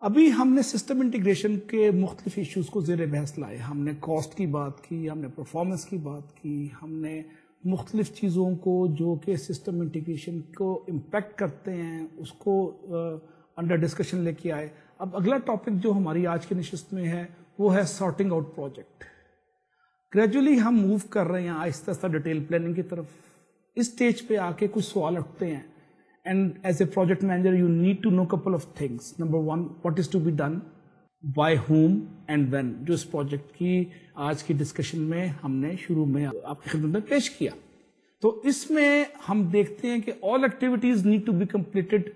ابھی ہم نے system integration کے مختلف issues کو زیر بحث لائے. ہم نے کاسٹ کی بات کی, ہم نے پرفارمنس کی بات کی, ہم نے مختلف چیزوں کو جو کہ سسٹم انٹیگریشن کو امپیکٹ کرتے ہیں اس کو انڈر ڈسکشن لے کے آئے. اب اگلا ٹاپک جو ہماری آج کی نشست میں ہے وہ ہے سارٹنگ آؤٹ پروجیکٹ. گریجولی ہم موو کر رہے ہیں آہستہ آہستہ ڈیٹیل پلاننگ کی طرف. اس اسٹیج پہ آ کے کچھ سوال اٹھتے ہیں, and as a project manager you need to know couple of things. Number one, what is to be done, by whom and when, جو اس پروجیکٹ کی آج کی ڈسکشن میں ہم نے شروع میں آپ کی خدمت میں پیش کیا. تو اس میں ہم دیکھتے ہیں کہ all activities need to be completed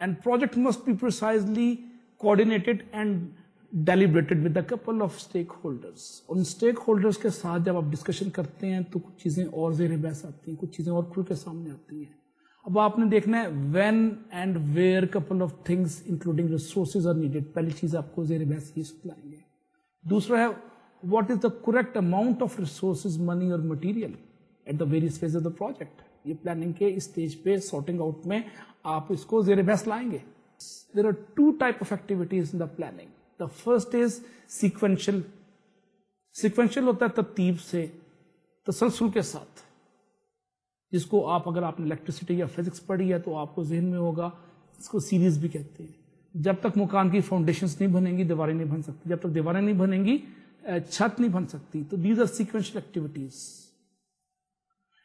and project must be precisely coordinated and deliberated with a couple of stakeholders. ان اسٹیک ہولڈرس کے ساتھ جب آپ ڈسکشن کرتے ہیں تو کچھ چیزیں اور زیر بحث آتی ہیں, کچھ چیزیں اور کھل کے سامنے آتی ہیں. اب آپ نے دیکھنا ہے when and where couple of things including resources are needed. پہلی چیز آپ کو زیر بحث یہ سکھلائیں گے. دوسرا ہے what is the correct amount of resources, money اور material at the various phase of the project. یہ پلاننگ کے اسٹیج پہ سارٹنگ آؤٹ میں آپ اس کو زیر بحث لائیں گے. There are two type of activities in the planning. The first is sequential. Sequential ہوتا ہے ترتیب سے, تسلسل کے ساتھ, جس کو آپ اگر آپ نے الیکٹریسٹی یا فزکس پڑھی ہے تو آپ کو ذہن میں ہوگا, اس کو سیریز بھی کہتے ہیں. جب تک مکان کی فاؤنڈیشنز نہیں بنیں گی دیواریں نہیں بن سکتی, جب تک دیواریں نہیں بنیں گی چھت نہیں بن سکتی. تو these are sequential activities.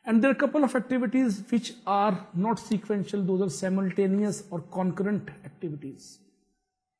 And there are a couple of activities which are not sequential, those are simultaneous or concurrent activities.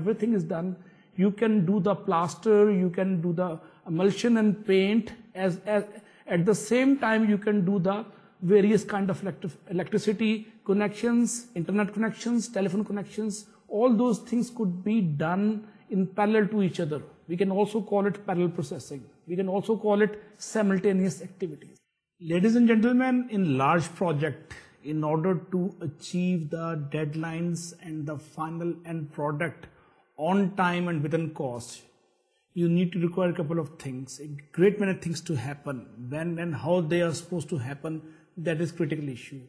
everything is done, you can do the plaster, you can do the emulsion and paint, as at the same time you can do the various kind of electricity connections, internet connections, telephone connections. All those things could be done in parallel to each other. We can also call it parallel processing. We can also call it simultaneous activities. Ladies and gentlemen, in large project, in order to achieve the deadlines and the final end product on time and within cost, you need to require a couple of things. A great many things to happen. When and how they are supposed to happen, that is critical issue.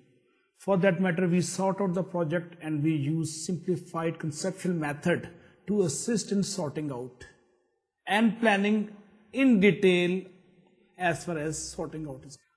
For that matter, we sort out the project and we use simplified conceptual method to assist in sorting out and planning in detail as far as sorting out is.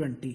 20.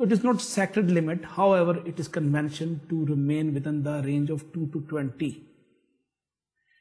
So it is not sacred limit, however, it is convention to remain within the range of 2 to 20.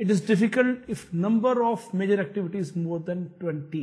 It is difficult if number of major activities more than 20.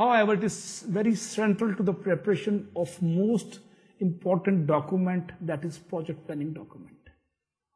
However, it is very central to the preparation of most important document, that is project planning document.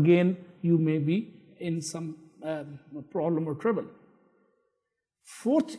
again you may be in some problem or trouble. Fourth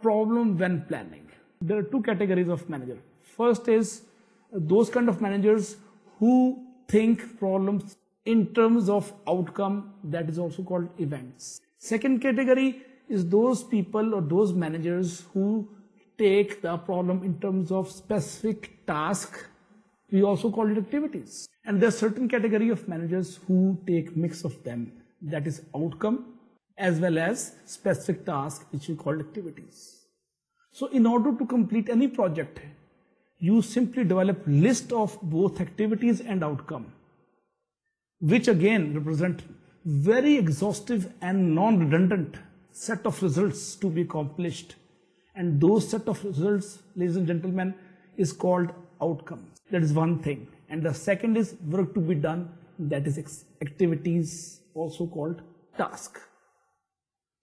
problem when planning. There are 2 categories of manager. First is those kind of managers who think problems in terms of outcome, that is also called events. Second category is those people or those managers who take the problem in terms of specific task. We also call it activities. And there are certain category of managers who take mix of them, that is outcome as well as specific task, which we call activities. So in order to complete any project, you simply develop list of both activities and outcome, which again represent very exhaustive and non-redundant set of results to be accomplished. And those set of results, ladies and gentlemen, is called outcome. That is one thing. And the second is work to be done, that is activities, also called task.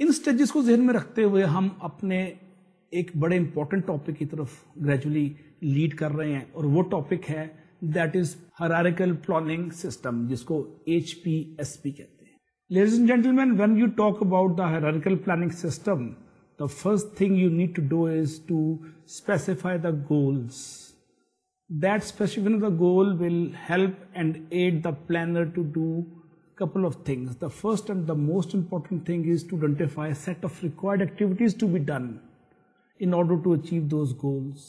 In stages کو ذہن میں رکھتے ہوئے ہم اپنے ایک بڑے important topic کی طرف گریجولی لیڈ کر رہے ہیں, اور وہ ٹاپک ہے that is hierarchical planning system, جس کو HPSP کہتے ہیں. Ladies and gentlemen, when you talk about the hierarchical planning system, the first thing you need to do is to specify the goals. That specifying the goal will help and aid the planner to do couple of things. The first and the most important thing is to identify a set of required activities to be done in order to achieve those goals.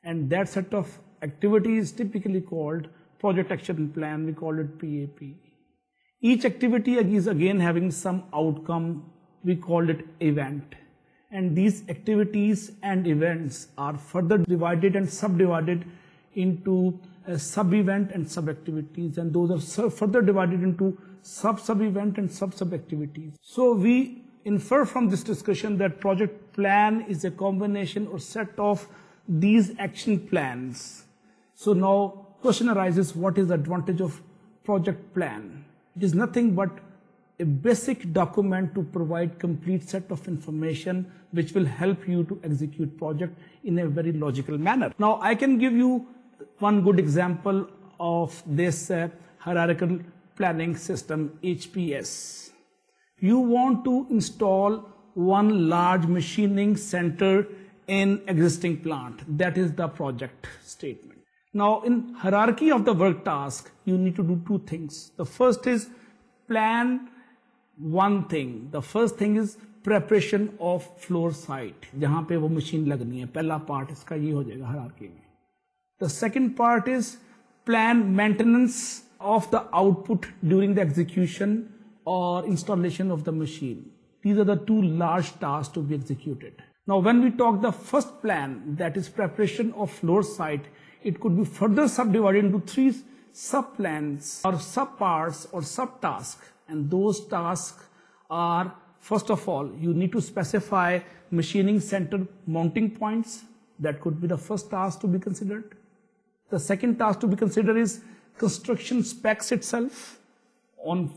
And that set of activities is typically called Project Action Plan. We call it PAP. Each activity is again having some outcome. We call it event. And these activities and events are further divided and subdivided into sub-event and sub-activities, and those are further divided into sub-event and sub-activities. So we infer from this discussion that project plan is a combination or set of these action plans. So now question arises, what is the advantage of project plan? It is nothing but a basic document to provide complete set of information which will help you to execute project in a very logical manner. Now I can give you one good example of this hierarchical planning system, HPS. You want to install one large machining center in existing plant. That is the project statement. Now in hierarchy of the work task, you need to do two things. The first is plan one thing. The first thing is preparation of floor site, جہاں پہ وہ machine لگنی ہے. پہلا part اس کا یہ ہو جائے گا ہierarchy میں. The second part is plan maintenance of the output during the execution or installation of the machine. These are the two large tasks to be executed. Now when we talk the first plan, that is preparation of floor site, it could be further subdivided into three sub-plans or sub-parts or sub-tasks. And those tasks are, first of all, you need to specify machining center mounting points. That could be the first task to be considered. The second task to be considered is construction specs itself on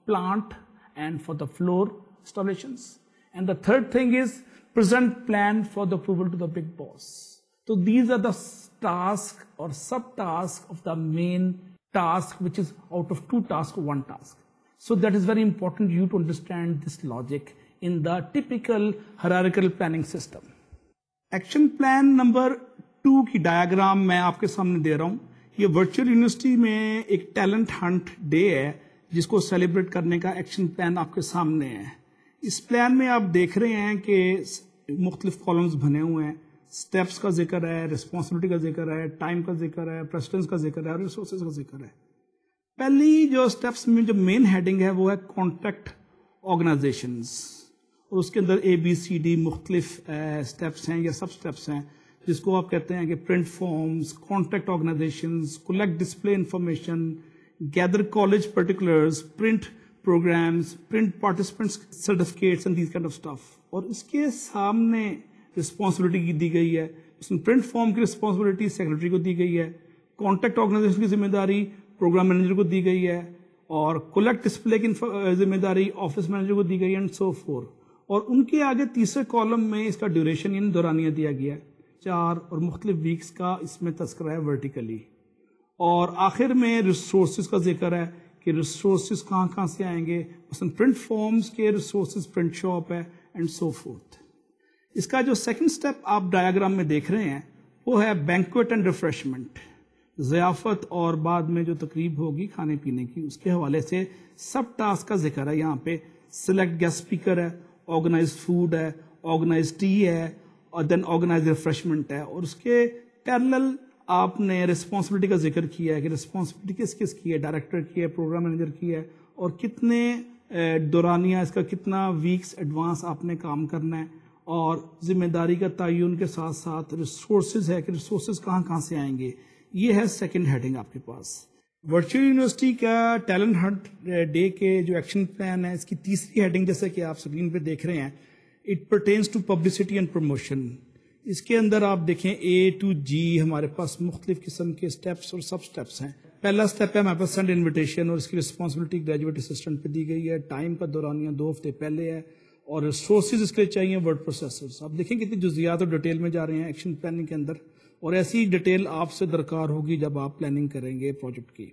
plant and for the floor installations. And the third thing is present plan for the approval to the big boss. So these are the tasks or sub-tasks of the main task, which is out of two tasks, one task. So that is very important you to understand this logic in the typical hierarchical planning system. Action plan number 2 کی diagram میں آپ کے سامنے دے رہا ہوں. یہ virtual university میں ایک ٹیلنٹ ہنٹ ڈے ہے جس کو سیلیبریٹ کرنے کا ایکشن پلان آپ کے سامنے ہے. اس پلان میں آپ دیکھ رہے ہیں کہ مختلف کالمز بنے ہوئے ہیں. سٹیپس کا ذکر ہے, ریسپانسبلٹی کا ذکر ہے, ٹائم کا ذکر ہے, پریسیڈنس کا ذکر ہے اور ریسورسز کا ذکر ہے. پہلی جو سٹیپس میں جو مین ہیڈنگ ہے وہ ہے کانٹیکٹ آرگنائزیشنز, اور اس کے اندر ABCD مختلف سٹیپس ہیں یا سب سٹیپس ہیں جس کو آپ کہتے ہیں کہ print forms, contact organisations, collect display information, gather college particulars, print programmes, print participants certificates and these kind of stuff. اور اس کے سامنے رسپانسبلٹی کی دی گئی ہے. اس میں پرنٹ فارم کی رسپانسبلٹی سیکرٹری کو دی گئی ہے, کانٹیکٹ آرگنائزیشن کی ذمہ داری پروگرام مینیجر کو دی گئی ہے, اور کلیکٹ ڈسپلے کی ذمہ داری آفس مینیجر کو دی گئی ہے, اینڈ سو فور. اور ان کے آگے تیسرے کالم میں اس کا ڈیوریشن یعنی دورانیہ دیا گیا ہے 4 اور مختلف ویکس کا اس میں تذکرہ ہے ورٹیکلی. اور آخر میں ریسورسز کا ذکر ہے کہ ریسورسز کہاں کہاں سے آئیں گے, مثلا پرنٹ فارمز کے ریسورسز پرنٹ شاپ ہے اینڈ سو فورتھ. اس کا جو سیکنڈ سٹیپ آپ ڈایاگرام میں دیکھ رہے ہیں وہ ہے بینکویٹ اینڈ ریفریشمنٹ, ضیافت اور بعد میں جو تقریب ہوگی کھانے پینے کی, اس کے حوالے سے سب ٹاسک کا ذکر ہے. یہاں پہ سلیکٹ گیسٹ اسپیکر ہے, آرگنائز فوڈ ہے, آرگنائز ٹی ہے, اور دین آرگنائز ریفریشمنٹ ہے. اور اس کے پیرلل آپ نے رسپانسبلٹی کا ذکر کیا ہے کہ رسپانسبلٹی کس کس کی ہے, ڈائریکٹر کی ہے, پروگرام مینیجر کی ہے, اور کتنے دورانیہ اس کا کتنا ویکس ایڈوانس آپ نے کام کرنا ہے, اور ذمہ داری کا تعین کے ساتھ ساتھ ریسورسز ہے کہ ریسورسز کہاں کہاں سے آئیں گے. یہ ہے سیکنڈ ہیڈنگ آپ کے پاس. ورچوئل یونیورسٹی کا ٹیلنٹ ہنٹ ڈے کے جو ایکشن پلان ہے اس کی تیسری ہیڈنگ جیسے کہ آپ اسکرین پہ دیکھ رہے ہیں, it pertains to publicity and promotion. اس کے اندر آپ دیکھیں A to G ہمارے پاس مختلف قسم کے سٹیپس اور سب سٹیپس ہیں. پہلا سٹیپ ہے ہمارے پاس سینڈ انویٹیشن, اور اس کی رسپانسبلٹی گریجویٹ اسسٹنٹ پہ دی گئی ہے. ٹائم کا دورانیہ 2 ہفتے پہلے ہے, اور ریسورسز اس کے لیے چاہیے ورڈ پروسیسرز. آپ دیکھیں کتنی جزیات اور ڈیٹیل میں جا رہے ہیں ایکشن پلاننگ کے اندر, اور ایسی ڈیٹیل آپ سے درکار ہوگی جب آپ پلاننگ کریں گے پروجیکٹ کی.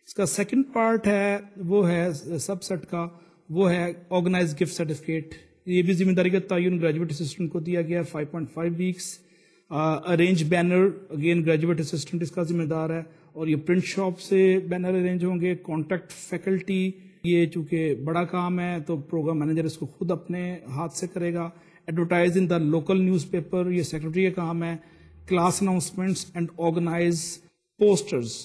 اس کا سیکنڈ پارٹ ہے وہ ہے سب سیٹ کا, وہ ہے آرگنائز گفٹ سرٹیفکیٹ. یہ بھی ذمہ داری کا تعین گریجویٹ اسسٹنٹ کو دیا گیا ہے 5.5 weeks. Arrange banner again graduate assistant اس کا ذمہ دار ہے, اور یہ پرنٹ شاپ سے بینر ارینج ہوں گے. کانٹیکٹ فیکلٹی, یہ چونکہ بڑا کام ہے تو پروگرام مینیجر اس کو خود اپنے ہاتھ سے کرے گا. Advertise in the local newspaper, یہ سیکرٹری کا کام ہے. Class announcements and organize posters,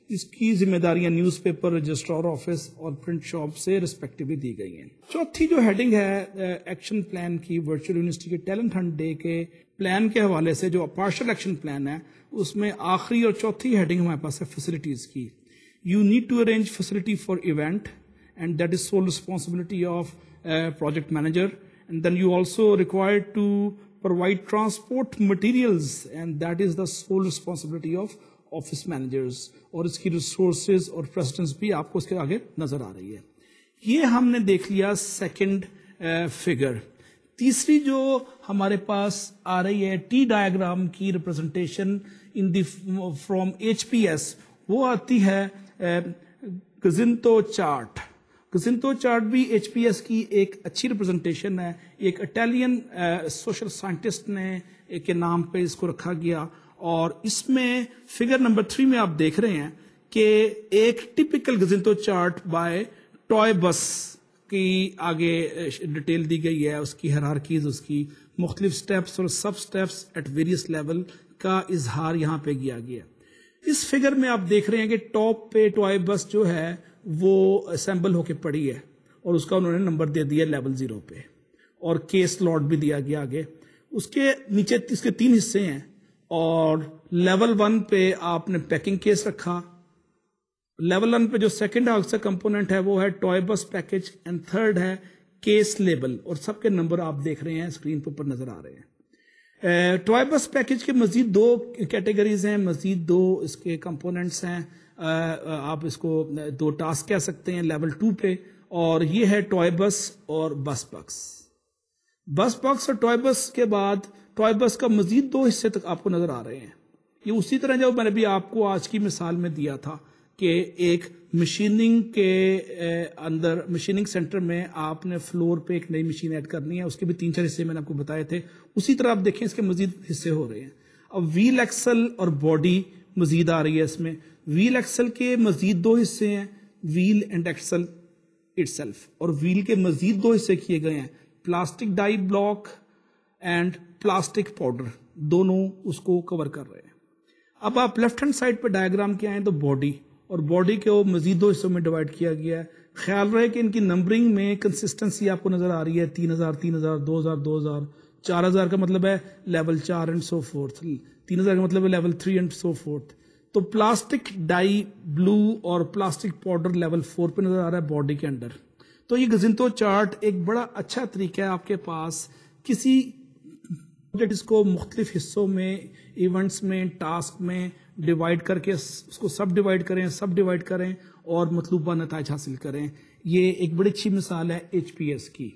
اس کی ذمہ داریاں نیوز پیپر, رجسٹرار آفس اور پرنٹ شاپ سے ریسپیکٹیولی دی گئی ہیں. چوتھی جو ہیڈنگ ہے ایکشن پلان کی ورچوئل یونیورسٹی کے ٹیلنٹ ہنٹ ڈے کے پلان کے حوالے سے, جو پارشل ایکشن پلان ہے اس میں آخری اور چوتھی ہیڈنگ ہمارے پاس ہے فیسلٹیز کی. You need to arrange facility for event and that is sole responsibility of project manager, and then you also required to provide transport materials and that is the sole responsibility of office managers. اور اس کی resources اور precedence بھی آپ کو اس کے آگے نظر آ رہی ہے. یہ ہم نے دیکھ لیا سیکنڈ فگر. تیسری جو ہمارے پاس آ رہی ہے ٹی ڈائیگرام کی representation in the from HPS, وہ آتی ہے گزنتو چارٹ. گزنتو چارٹ بھی HPS کی ایک اچھی ریپرزنٹیشن ہے. ایک اٹالین سوشل سائنٹسٹ نے کے نام پہ اس کو رکھا گیا, اور اس میں فگر نمبر 3 میں آپ دیکھ رہے ہیں کہ ایک ٹپیکل گزنتو چارٹ بائی ٹوائے بس کی آگے ڈیٹیل دی گئی ہے, اس کی ہیرارکیز, اس کی مختلف سٹیپس اور سب سٹیپس ایٹ ویریس لیول کا اظہار یہاں پہ کیا گیا. اس فگر میں آپ دیکھ رہے ہیں کہ ٹاپ پہ ٹوائے بس جو ہے وہ اسمبل ہو کے پڑی ہے, اور اس کا انہوں نے نمبر دے دیا لیول 0 پہ, اور کیس لاٹ بھی دیا گیا آگے. اس کے نیچے اس کے 3 حصے ہیں, اور لیول 1 پہ آپ نے پیکنگ کیس رکھا. لیول 1 پہ جو سیکنڈ کمپوننٹ ہے وہ ہے ٹوائے بس پیکج, اینڈ تھرڈ ہے کیس لیبل, اور سب کے نمبر آپ دیکھ رہے ہیں اسکرین پر نظر آ رہے ہیں. ٹوائے بس پیکج کے مزید 2 کیٹیگریز ہیں, مزید 2 اس کے کمپوننٹس ہیں. آپ اس کو 2 ٹاسک کہہ سکتے ہیں لیول 2 پہ, اور یہ ہے ٹوائے بس اور بس باکس. بس باکس اور ٹوائے بس کے بعد ٹوائے بس کا مزید 2 حصے تک آپ کو نظر آ رہے ہیں. یہ اسی طرح جو میں نے بھی آپ کو آج کی مثال میں دیا تھا کہ ایک مشیننگ کے اندر مشیننگ سینٹر میں آپ نے فلور پہ ایک نئی مشین ایڈ کرنی ہے, اس کے بھی 3-4 حصے میں نے آپ کو بتائے تھے. اسی طرح آپ دیکھیں اس کے مزید حصے ہو رہے ہیں. اب ویل ایکسل اور باڈی مزید آ رہی ہے اس میں. ویل ایکسل کے مزید 2 حصے ہیں, wheel and axle itself, اور ویل کے مزید 2 حصے کیے گئے ہیں, plastic die block and plastic powder, دونوں اس کو کور کر رہے ہیں. اب آپ لیفٹ ہینڈ سائڈ پہ ڈائیگرام کے آئیں تو باڈی, اور باڈی کے مزید 2 حصوں میں ڈیوائڈ کیا گیا ہے. خیال رہے کہ ان کی نمبرنگ میں کنسسٹنسی آپ کو نظر آ رہی ہے, 3000 3000 2000 2000 4000 کا مطلب ہے لیول 4 اینڈ سو فورتھ, 3000 کا مطلب ہے لیول 3 اینڈ سو فورتھ. تو پلاسٹک ڈائی بلو اور پلاسٹک پاؤڈر لیول 4 پہ نظر آ رہا ہے باڈی کے اندر. تو یہ گزنتو چارٹ ایک بڑا اچھا طریقہ ہے آپ کے پاس کسی پروجیکٹ اس کو مختلف حصوں میں, ایونٹس میں, ٹاسک میں ڈیوائڈ کر کے اس کو سب ڈیوائڈ کریں اور مطلوبہ نتائج حاصل کریں. یہ ایک بڑی اچھی مثال ہے HPS کی.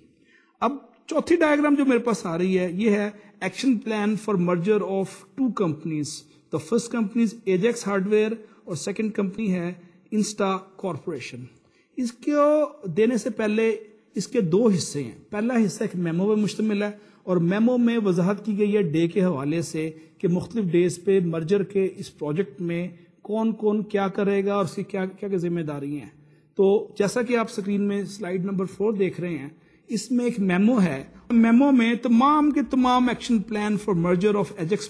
اب چوتھی ڈائیگرام جو میرے پاس آ رہی ہے یہ ہے action plan for merger of 2 companies. The first company is Ajax Hardware اور سیکنڈ کمپنی ہے انسٹا کارپوریشن. اس کو دینے سے پہلے اس کے 2 حصے ہیں. پہلا حصہ ایک میمو پہ مشتمل ہے, اور میمو میں وضاحت کی گئی ہے ڈے کے حوالے سے کہ مختلف ڈیز پہ مرجر کے اس پروجیکٹ میں کون کون کیا کرے گا اور اس کی کیا کیا ذمہ داری ہیں. تو جیسا کہ آپ سکرین میں سلائیڈ نمبر 4 دیکھ رہے ہیں, اس میں ایک میمو ہے. میمو میں تمام کے تمام action plan for merger of Ajax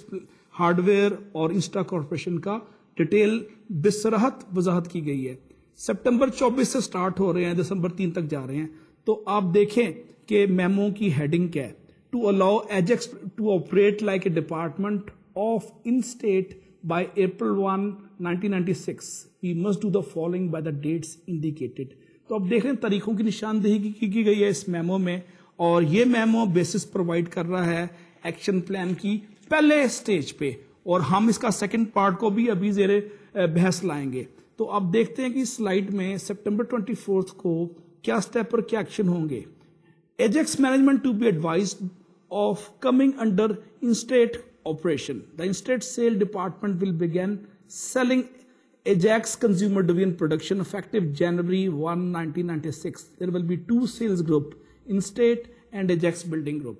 hardware اور انسٹا کارپوریشن کا ڈیٹیل بصراحت وضاحت کی گئی ہے. سپٹمبر 24 سے سٹارٹ ہو رہے ہیں, دسمبر 3 تک جا رہے ہیں. تو آپ دیکھیں کہ میمو کی ہیڈنگ کیا ہے, to allow agencies to operate like a department of in state by April 1, 1996 we must do the following by the dates indicated. تو آپ دیکھ رہے ہیں طریقوں کی نشاندہی کی گئی ہے اس میمو میں, اور یہ میمو بیسس پرووائڈ کر رہا ہے ایکشن پلان کی پہلے سٹیج پہ, اور ہم اس کا سیکنڈ پارٹ کو بھی ابھی زیر بحث لائیں گے. تو آپ دیکھتے ہیں کہ سلائیڈ میں سپٹمبر 24 کو کیا سٹیپ پر کیا ایکشن ہوں گے. Ajax management to be advised of coming under in-state operation. The in-state sale department will begin selling Ajax consumer division production effective January 1, 1996. There will be two sales group, in-state and Ajax building group.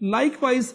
Likewise,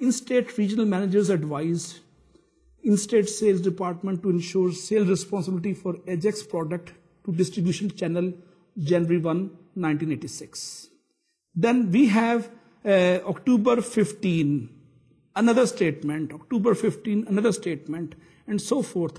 in-state regional managers advised in-state sales department to ensure sales responsibility for Ajax product to distribution channel January 1, 1986. Then we have October 15, another statement, October 15, another statement, and so forth.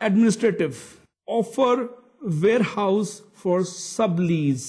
Administrative, offer warehouse for sublease.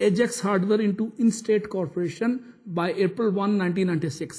Ajax Hardware into In-State Corporation by April 1, 1996.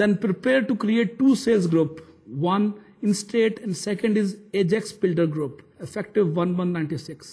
Then prepare to create two sales group, one in-state and second is Ajax Builder Group, effective 1/1/96.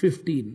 15.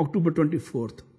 October 24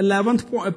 11th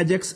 Ajax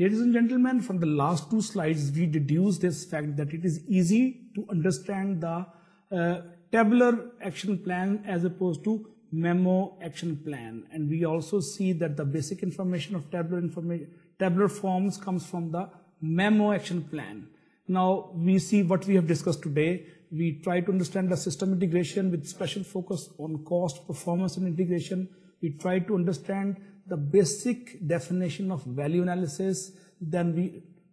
Ladies and gentlemen, from the last 2 slides, we deduce this fact that it is easy to understand the tabular action plan as opposed to memo action plan. And we also see that the basic information of tabular forms comes from the memo action plan. Now, we see what we have discussed today. We try to understand the system integration with special focus on cost, performance, and integration. We try to understand the basic definition of value analysis. Then we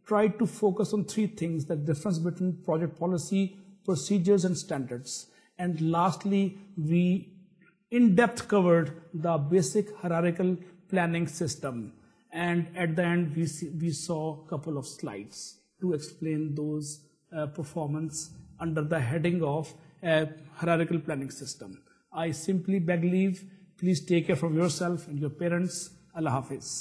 try to focus on 3 things: the difference between project policy, procedures, and standards. And lastly, we in depth covered the basic hierarchical planning system. And at the end, we saw a couple of slides to explain those performance under the heading of hierarchical planning system. I simply beg leave. Please take care of yourself and your parents. Allah Hafiz.